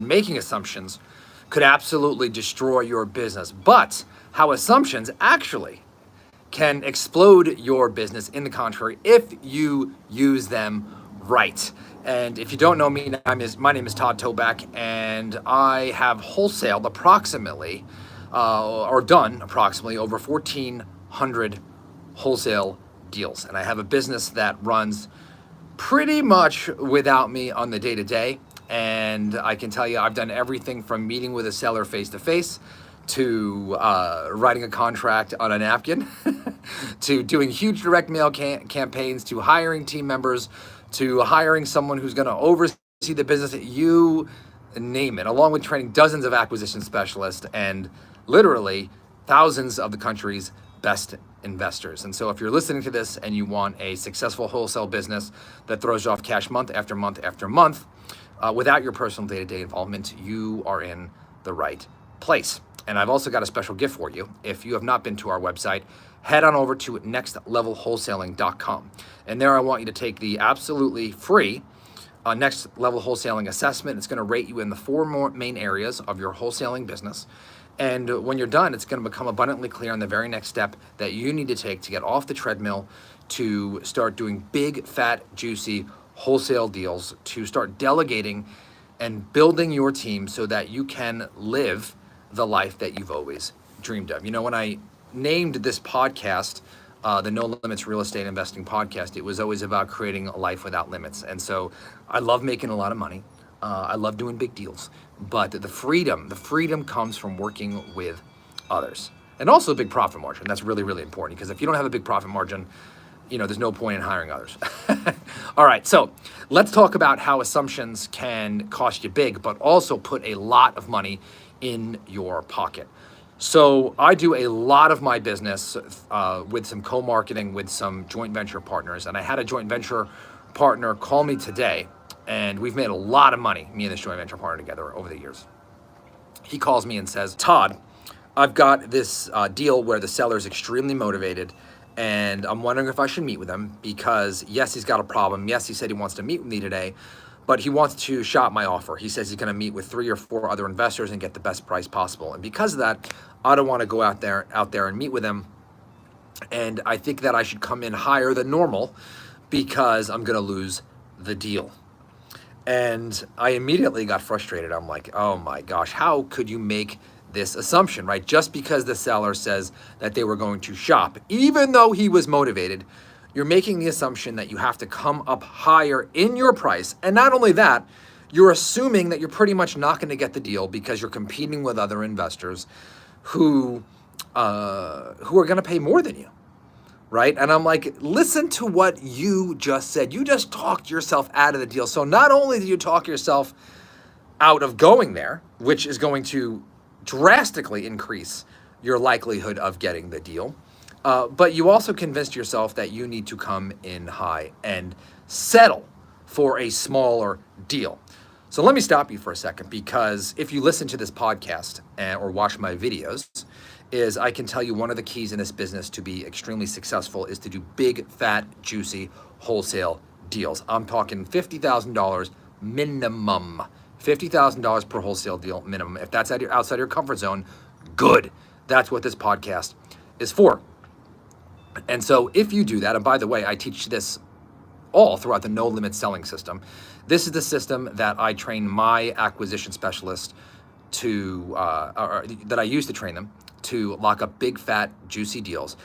making assumptions could absolutely destroy your business, but how assumptions actually can explode your business in the contrary if you use them right. And if you don't know me, my name is Todd Toback, and I have wholesaled approximately, or done approximately over 1,400 wholesale deals. And I have a business that runs pretty much without me on the day-to-day. And I can tell you, I've done everything from meeting with a seller face-to-face to writing a contract on a napkin to doing huge direct mail campaigns, to hiring team members, to hiring someone who's going to oversee the business, you name it, along with training dozens of acquisition specialists and literally thousands of the country's best investors. And so if you're listening to this and you want a successful wholesale business that throws you off cash month after month after month, without your personal day-to-day involvement, you are in the right place. And I've also got a special gift for you. If you have not been to our website, head on over to nextlevelwholesaling.com. And there I want you to take the absolutely free Next Level Wholesaling assessment. It's going to rate you in the four main areas of your wholesaling business. And when you're done, it's going to become abundantly clear on the very next step that you need to take to get off the treadmill, to start doing big, fat, juicy wholesale deals, to start delegating and building your team so that you can live the life that you've always dreamed of. You know, when I named this podcast the No Limits Real Estate Investing Podcast, it was always about creating a life without limits. And so I love making a lot of money. I love doing big deals, but the freedom comes from working with others, and also a big profit margin. That's really, really important, because if you don't have a big profit margin, you know, there's no point in hiring others. All right, so let's talk about how assumptions can cost you big, but also put a lot of money in your pocket. So I do a lot of my business with some co-marketing with some joint venture partners, and I had a joint venture partner call me today, and we've made a lot of money, me and this joint venture partner together, over the years. He calls me and says, Todd, I've got this deal where the seller is extremely motivated, and I'm wondering if I should meet with him because, yes, he's got a problem. Yes, he said he wants to meet with me today, but he wants to shop my offer. He says he's going to meet with 3 or 4 other investors and get the best price possible. And because of that, I don't want to go out there and meet with him. And I think that I should come in higher than normal because I'm going to lose the deal. And I immediately got frustrated. I'm like, oh my gosh, how could you make this assumption, right? Just because the seller says that they were going to shop, even though he was motivated, you're making the assumption that you have to come up higher in your price. And not only that, you're assuming that you're pretty much not going to get the deal because you're competing with other investors who are going to pay more than you, right? And I'm like, listen to what you just said. You just talked yourself out of the deal. So not only do you talk yourself out of going there, which is going to drastically increase your likelihood of getting the deal, but you also convinced yourself that you need to come in high and settle for a smaller deal. So let me stop you for a second, because if you listen to this podcast or watch my videos, is I can tell you one of the keys in this business to be extremely successful is to do big, fat, juicy wholesale deals. I'm talking $50,000 minimum. $50,000 per wholesale deal minimum. If that's outside your comfort zone, good. That's what this podcast is for. And so if you do that, and by the way, I teach this all throughout the No Limit Selling System. This is the system that I train my acquisition specialists to, that I use to train them to lock up big, fat, juicy deals.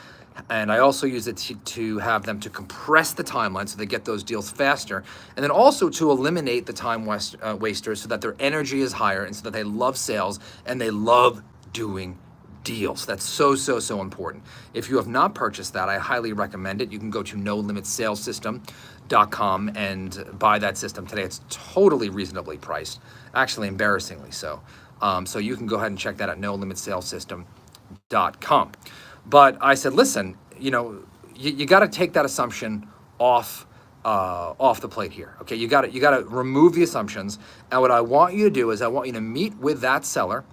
And I also use it to have them to compress the timeline so they get those deals faster, and then also to eliminate the time wasters so that their energy is higher and so that they love sales and they love doing deals. That's so, so, so important. If you have not purchased that, I highly recommend it. You can go to nolimitsalessystem.com and buy that system today. It's totally reasonably priced, actually embarrassingly so. So you can go ahead and check that at nolimitsalessystem.com. But I said, listen, you know, you got to take that assumption off the plate here. Okay, you got to remove the assumptions. And what I want you to do is I want you to meet with that seller.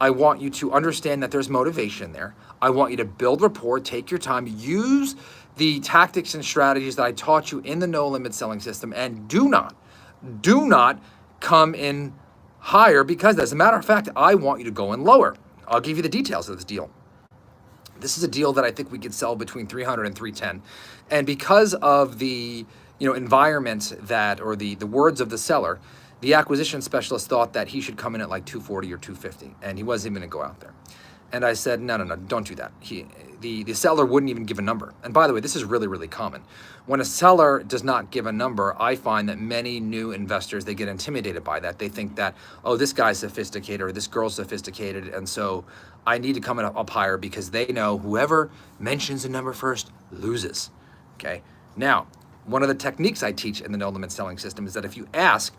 I want you to understand that there's motivation there. I want you to build rapport, take your time, use the tactics and strategies that I taught you in the No Limit Selling System, and do not come in higher because, as a matter of fact, I want you to go in lower. I'll give you the details of this deal. This is a deal that I think we could sell between 300 and 310. And because of the environment that, or the words of the seller, the acquisition specialist thought that he should come in at like 240 or 250, and he wasn't even going to go out there. And I said, no, don't do that. The seller wouldn't even give a number. And by the way, this is really, really common. When a seller does not give a number, I find that many new investors, they get intimidated by that. They think that, oh, this guy's sophisticated or this girl's sophisticated, and so I need to come up higher because they know whoever mentions a number first loses, okay? Now, one of the techniques I teach in the no limit selling system is that if you ask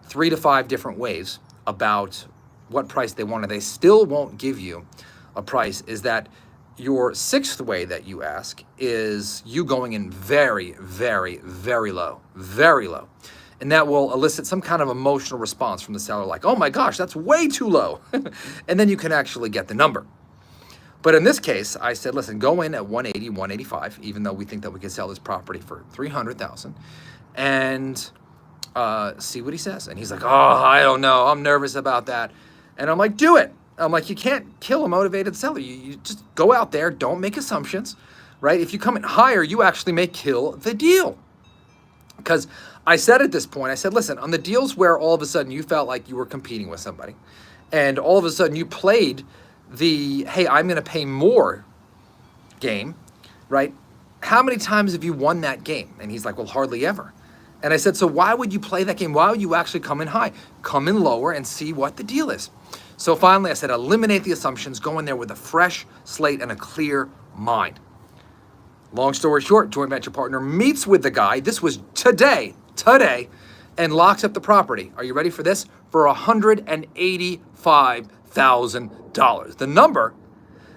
3 to 5 different ways about what price they want, and they still won't give you a price, is that your 6th way that you ask is you going in very, very, very low, very low. And that will elicit some kind of emotional response from the seller, like, oh my gosh, that's way too low. And then you can actually get the number. But in this case, I said, listen, go in at 180, 185, even though we think that we could sell this property for 300,000, and see what he says. And he's like, oh, I don't know, I'm nervous about that. And I'm like, do it. I'm like, you can't kill a motivated seller. You just go out there, don't make assumptions, right? If you come in higher, you actually may kill the deal. Because I said at this point, I said, listen, on the deals where all of a sudden you felt like you were competing with somebody, and all of a sudden you played the, hey, I'm going to pay more game, right? How many times have you won that game? And he's like, well, hardly ever. And I said, so why would you play that game? Why would you actually come in high? Come in lower and see what the deal is. So finally, I said, eliminate the assumptions, go in there with a fresh slate and a clear mind. Long story short, joint venture partner meets with the guy. This was today, and locks up the property. Are you ready for this? For $185,000. The number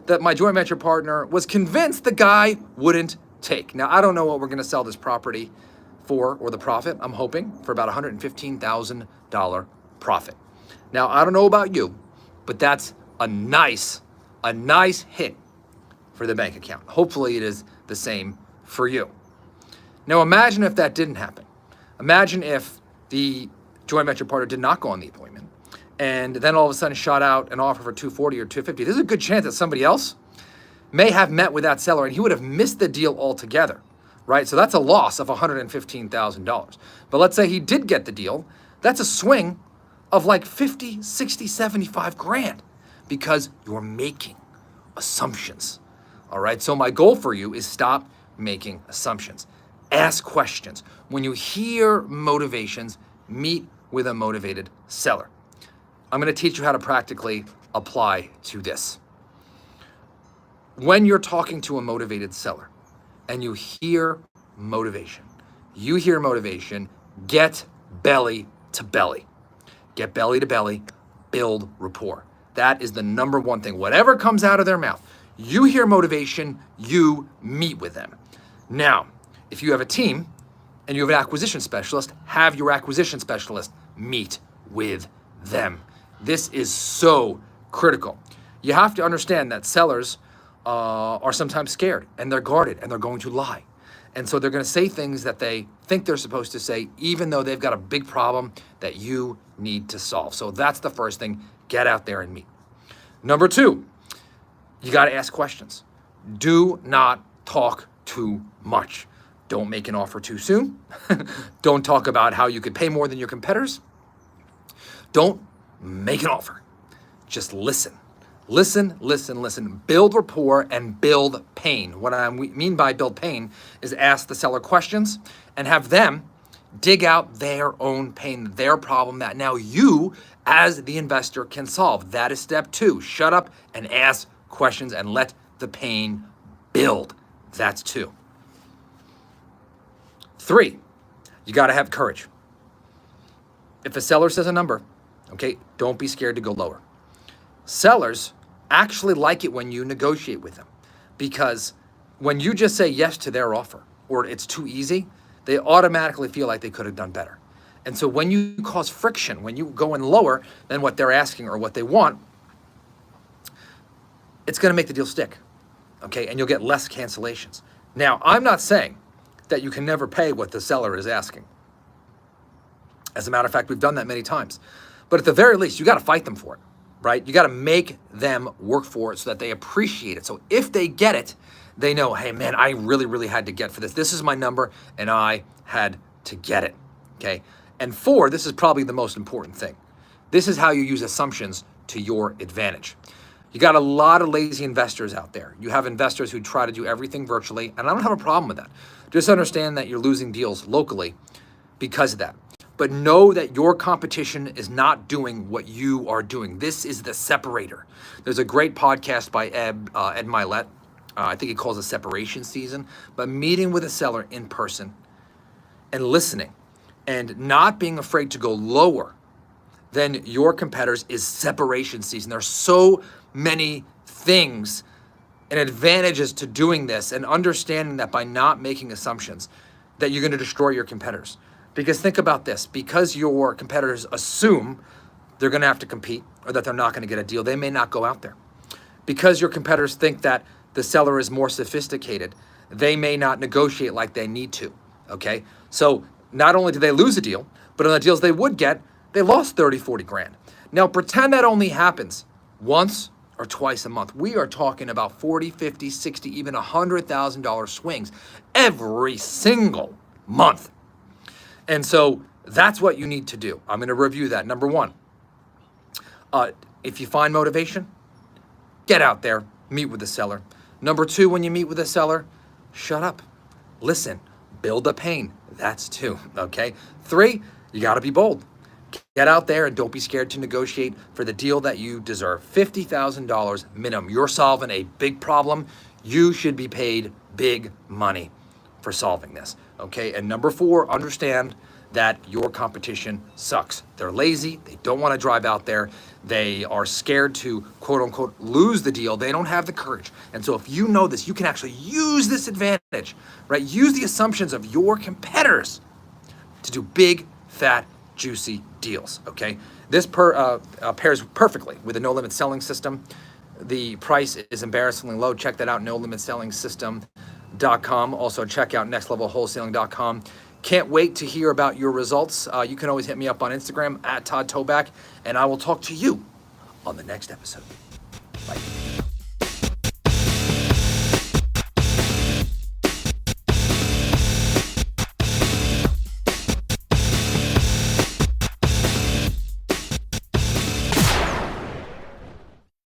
that my joint venture partner was convinced the guy wouldn't take. Now, I don't know what we're going to sell this property for, or the profit. I'm hoping for about $115,000 profit. Now, I don't know about you, but that's a nice hit for the bank account. Hopefully it is the same for you. Now imagine if that didn't happen. Imagine if the joint venture partner did not go on the appointment and then all of a sudden shot out an offer for 240 or 250. There's a good chance that somebody else may have met with that seller and he would have missed the deal altogether, right? So that's a loss of $115,000. But let's say he did get the deal. That's a swing of like 50, 60, 75 grand because you're making assumptions. All right, so my goal for you is stop making assumptions. Ask questions. When you hear motivations, meet with a motivated seller. I'm going to teach you how to practically apply to this. When you're talking to a motivated seller and you hear motivation, get belly to belly. Get belly to belly, build rapport. That is the number one thing. Whatever comes out of their mouth, you hear motivation, you meet with them. Now, if you have a team and you have an acquisition specialist, have your acquisition specialist meet with them. This is so critical. You have to understand that sellers are sometimes scared and they're guarded and they're going to lie. And so they're going to say things that they think they're supposed to say, even though they've got a big problem that you need to solve. So that's the first thing. Get out there and meet. Number 2, you got to ask questions. Do not talk too much. Don't make an offer too soon. Don't talk about how you could pay more than your competitors. Don't make an offer. Just listen. Listen. Build rapport and build pain. What I mean by build pain is ask the seller questions and have them dig out their own pain, their problem that now you, as the investor, can solve. That is step 2. Shut up and ask questions and let the pain build. That's 2. 3, you got to have courage. If a seller says a number, okay, don't be scared to go lower. Sellers actually like it when you negotiate with them, because when you just say yes to their offer or it's too easy, they automatically feel like they could have done better. And so when you cause friction, when you go in lower than what they're asking or what they want, it's going to make the deal stick, okay? And you'll get less cancellations. Now, I'm not saying that you can never pay what the seller is asking. As a matter of fact, we've done that many times. But at the very least, you got to fight them for it, right? You got to make them work for it so that they appreciate it. So if they get it, they know, hey man, I really, really had to get for this. This is my number and I had to get it, okay? And 4, this is probably the most important thing. This is how you use assumptions to your advantage. You got a lot of lazy investors out there. You have investors who try to do everything virtually, and I don't have a problem with that. Just understand that you're losing deals locally because of that. But know that your competition is not doing what you are doing. This is the separator. There's a great podcast by Ed Milet. I think he calls it Separation Season. But meeting with a seller in person and listening and not being afraid to go lower than your competitors is separation season. There's so many things and advantages to doing this and understanding that by not making assumptions that you're going to destroy your competitors. Because think about this, because your competitors assume they're going to have to compete or that they're not going to get a deal, they may not go out there. Because your competitors think that the seller is more sophisticated, they may not negotiate like they need to, okay? So not only do they lose a deal, but on the deals they would get, they lost 30, 40 grand. Now pretend that only happens once or twice a month. We are talking about 40, 50, 60, even $100,000 swings every single month. And so that's what you need to do. I'm going to review that. Number 1, if you find motivation, get out there, meet with the seller. Number 2, when you meet with a seller, shut up, listen, build a pain. That's 2, okay? 3, you got to be bold. Get out there and don't be scared to negotiate for the deal that you deserve. $50,000 minimum. You're solving a big problem. You should be paid big money for solving this, okay? And number 4, understand that your competition sucks. They're lazy. They don't want to drive out there. They are scared to, quote unquote, lose the deal. They don't have the courage. And so if you know this, you can actually use this advantage, right? Use the assumptions of your competitors to do big, fat, juicy deals, okay? This pairs perfectly with the no-limit selling system. The price is embarrassingly low. Check that out, nolimitsellingsystem.com. Also check out nextlevelwholesaling.com. Can't wait to hear about your results. You can always hit me up on Instagram at Todd Toback, and I will talk to you on the next episode. Bye.